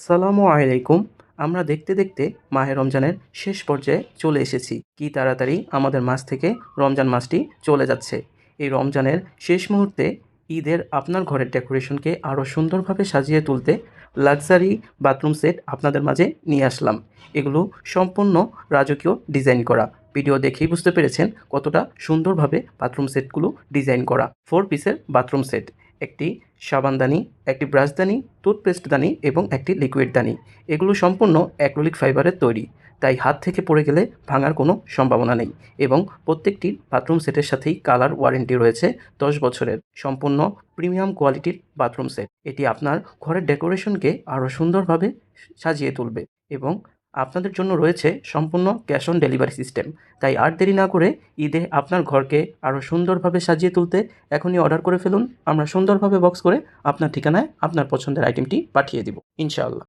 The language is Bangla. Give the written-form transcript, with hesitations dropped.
আসসালামু আলাইকুম। আমরা দেখতে দেখতে মাহে রমজানের শেষ পর্যায়ে চলে এসেছি। কি তাড়াতাড়ি আমাদের মাস থেকে রমজান মাসটি চলে যাচ্ছে। এই রমজানের শেষ মুহূর্তে ঈদের আপনার ঘরের ডেকোরেশনকে আরও সুন্দরভাবে সাজিয়ে তুলতে লাক্সারি বাথরুম সেট আপনাদের মাঝে নিয়ে আসলাম। এগুলো সম্পূর্ণ রাজকীয় ডিজাইন করা। ভিডিও দেখেই বুঝতে পেরেছেন কতটা সুন্দরভাবে বাথরুম সেটগুলো ডিজাইন করা। 4 পিসের বাথরুম সেট। একটি সাবানদানি, একটি ব্রাশদানি, টুথপেস্টদানি এবং একটি লিকুইড দানি। এগুলো সম্পূর্ণ অ্যাক্রিলিক ফাইবারের তৈরি, তাই হাত থেকে পড়ে গেলে ভাঙার কোনো সম্ভাবনা নেই এবং প্রত্যেকটি বাথরুম সেটের সাথেই কালার ওয়ারেন্টি রয়েছে 10 বছরের। সম্পূর্ণ প্রিমিয়াম কোয়ালিটির বাথরুম সেট। এটি আপনার ঘরের ডেকোরেশনকে আরও সুন্দরভাবে সাজিয়ে তুলবে এবং আপনাদের জন্য রয়েছে সম্পূর্ণ ক্যাশ অন ডেলিভারি সিস্টেম। তাই আর দেরি না করে ঈদে আপনার ঘরকে আরও সুন্দরভাবে সাজিয়ে তুলতে এখনই অর্ডার করে ফেলুন। আমরা সুন্দরভাবে বক্স করে আপনার ঠিকানায় আপনার পছন্দের আইটেমটি পাঠিয়ে দিব ইনশাআল্লাহ।